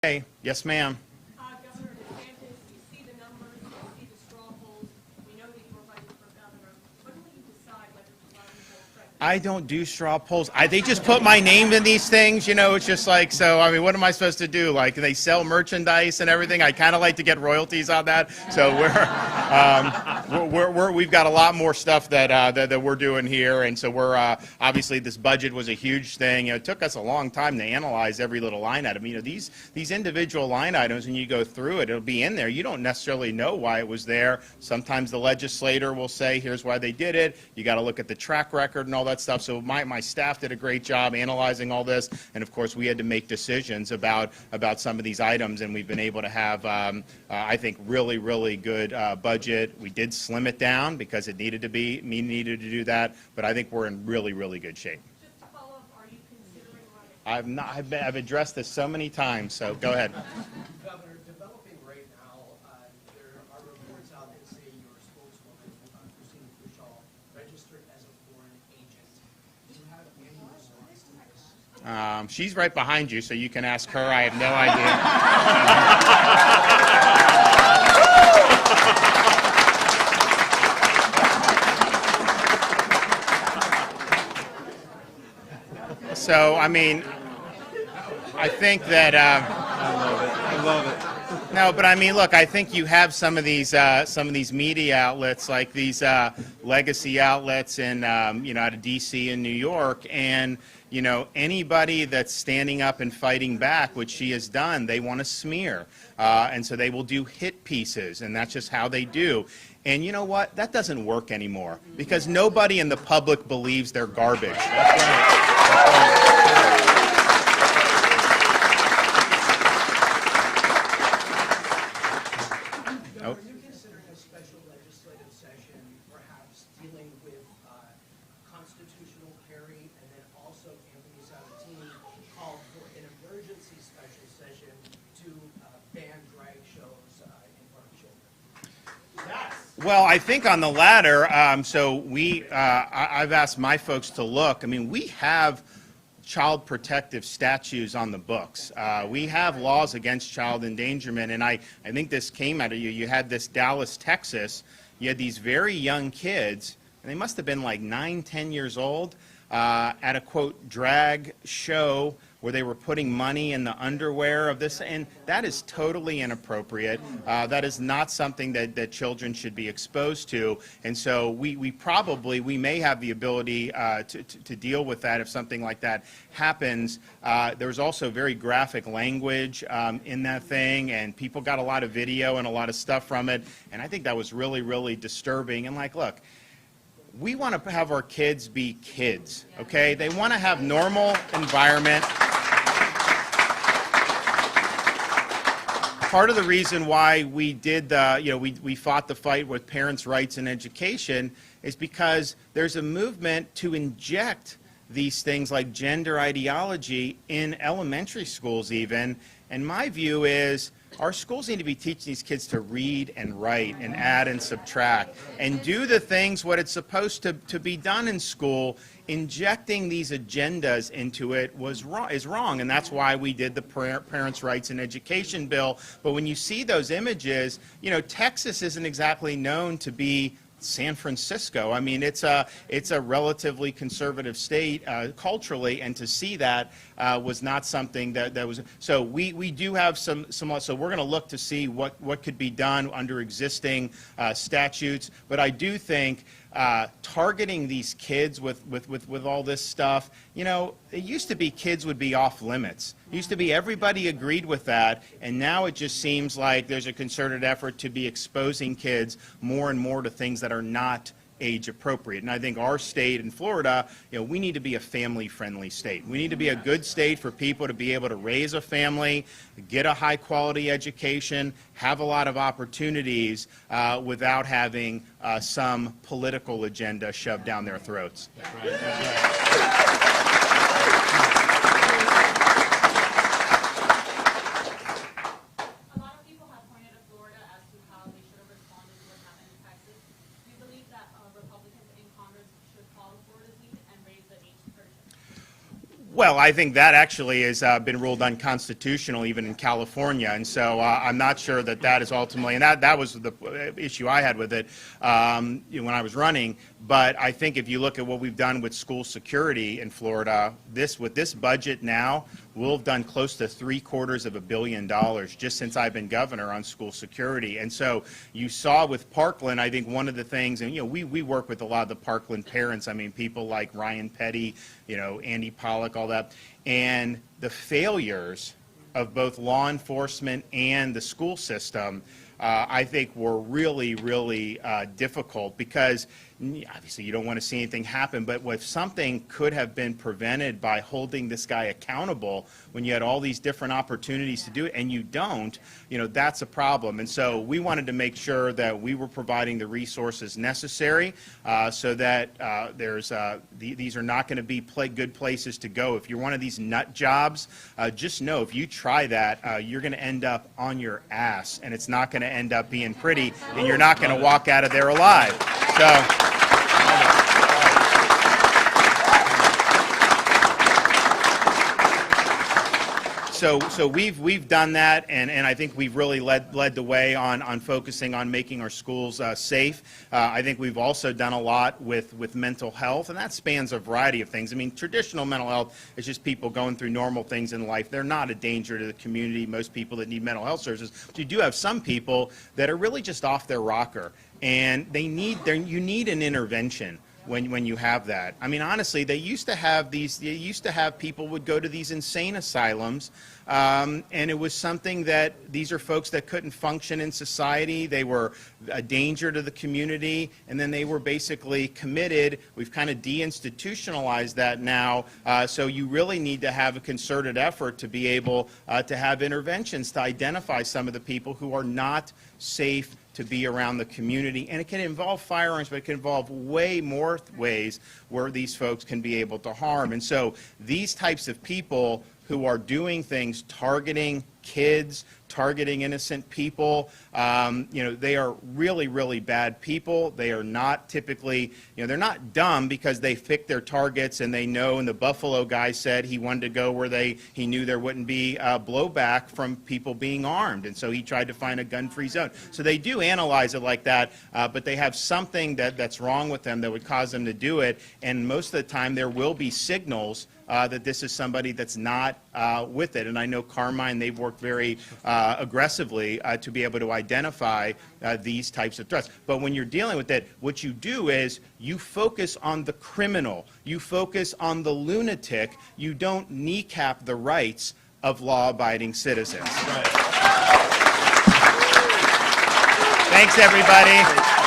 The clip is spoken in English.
Hey, yes, ma'am. Governor DeSantis, you see the numbers, you see the straw polls. We know that you were running for governor. When will you decide whether to run for president? I don't do straw polls. They just put my name in these things, you know, it's just like, so, I mean, what am I supposed to do? Like, they sell merchandise and everything. I kind of like to get royalties on that. So we've got a lot more stuff that we're doing here. And so we're, obviously this budget was a huge thing. You know, it took us a long time to analyze every little line item. You know, these individual line items, when you go through it, it'll be in there. You don't necessarily know why it was there. Sometimes the legislator will say, here's why they did it. You got to look at the track record and all that stuff. So my staff did a great job analyzing all this, and of course we had to make decisions about some of these items, and we've been able to have I think really good budget. We did slim it down because it needed to needed to do that, but I think we're in really good shape. Just to follow up, are you considering running? I've addressed this so many times, so go ahead. Governor, developing right now, there are reports out that say your spokeswoman, Christine Cushall, registered as a foreign agent. Do you have any response to this? She's right behind you, so you can ask her. I have no idea. So, I mean, I think that I love it. no, but I mean, look, I think you have some of these media outlets, like these legacy outlets in you know, out of D.C. and New York, and you know, anybody that's standing up and fighting back, which she has done, they want to smear, and so they will do hit pieces, and that's just how they do. And you know what? That doesn't work anymore because nobody in the public believes they're garbage. That's right. Are you considering a special legislative session, perhaps dealing with constitutional carry, and then also Anthony Sabatini called for an emergency special session to ban drag shows in front of children? Yes. Well, I think on the latter, so I've asked my folks to look. I mean, we have child protective statutes on the books. We have laws against child endangerment, and I think this came out of you. You had this Dallas, Texas. You had these very young kids, and they must have been like 9, 10 years old, at a, quote, drag show where they were putting money in the underwear of this, and that is totally inappropriate. That is not something that children should be exposed to, and so we may have the ability to deal with that if something like that happens. There's also very graphic language in that thing, and people got a lot of video and a lot of stuff from it, and I think that was really disturbing. And like, look, we want to have our kids be kids, okay? They want to have normal environment. Part of the reason why we did we fought the fight with parents' rights and education is because there's a movement to inject these things like gender ideology in elementary schools even, and my view is our schools need to be teaching these kids to read and write and add and subtract and do the things what it's supposed to be done in school. Injecting these agendas into it is wrong, and that's why we did the Parents' Rights and Education bill. But when you see those images, you know, Texas isn't exactly known to be San Francisco. I mean, it's a relatively conservative state culturally, and to see that was not something that was. So we do have some. So we're going to look to see what could be done under existing statutes. But I do think targeting these kids with all this stuff, you know, it used to be kids would be off limits. It used to be everybody agreed with that, and now it just seems like there's a concerted effort to be exposing kids more and more to things that are not age appropriate. And I think our state in Florida, you know, we need to be a family-friendly state. We need to be a good state for people to be able to raise a family, get a high-quality education, have a lot of opportunities without having some political agenda shoved down their throats. That's right. That's right. Well, I think that actually has been ruled unconstitutional even in California, and so I'm not sure that that is ultimately, and that was the issue I had with it when I was running. But I think if you look at what we've done with school security in Florida, with this budget now, we'll have done close to $750 million just since I've been governor on school security. And so you saw with Parkland, I think one of the things, and we work with a lot of the Parkland parents. I mean, people like Ryan Petty, Andy Pollock, all that, and the failures of both law enforcement and the school system, I think were really, really difficult, because obviously you don't want to see anything happen, but if something could have been prevented by holding this guy accountable when you had all these different opportunities to do it and you don't, that's a problem. And so we wanted to make sure that we were providing the resources necessary so that these are not going to be good places to go. If you're one of these nut jobs, just know if you try that, you're going to end up on your ass, and it's not going to end up being pretty, and you're not going to walk out of there alive. So we've done that, and I think we've really led the way on focusing on making our schools safe. I think we've also done a lot with mental health, and that spans a variety of things. I mean, traditional mental health is just people going through normal things in life. They're not a danger to the community, most people that need mental health services. But you do have some people that are really just off their rocker, and you need an intervention when you have that. I mean, honestly, they used to have people would go to these insane asylums, and it was something that these are folks that couldn't function in society. They were a danger to the community, and then they were basically committed. We've kind of deinstitutionalized that now, so you really need to have a concerted effort to be able to have interventions to identify some of the people who are not safe to be around the community. And it can involve firearms, but it can involve way more ways where these folks can be able to harm. And so these types of people who are doing things, targeting kids, targeting innocent people, they are really, really bad people. They are not typically, they're not dumb because they pick their targets and they know, and the Buffalo guy said he wanted to go where he knew there wouldn't be blowback from people being armed, and so he tried to find a gun-free zone. So they do analyze it like that, but they have something that's wrong with them that would cause them to do it, and most of the time there will be signals that this is somebody that's not with it. And I know Carmine, they've worked very aggressively to be able to identify these types of threats. But when you're dealing with it, what you do is you focus on the criminal. You focus on the lunatic. You don't kneecap the rights of law-abiding citizens. Right. Thanks, everybody.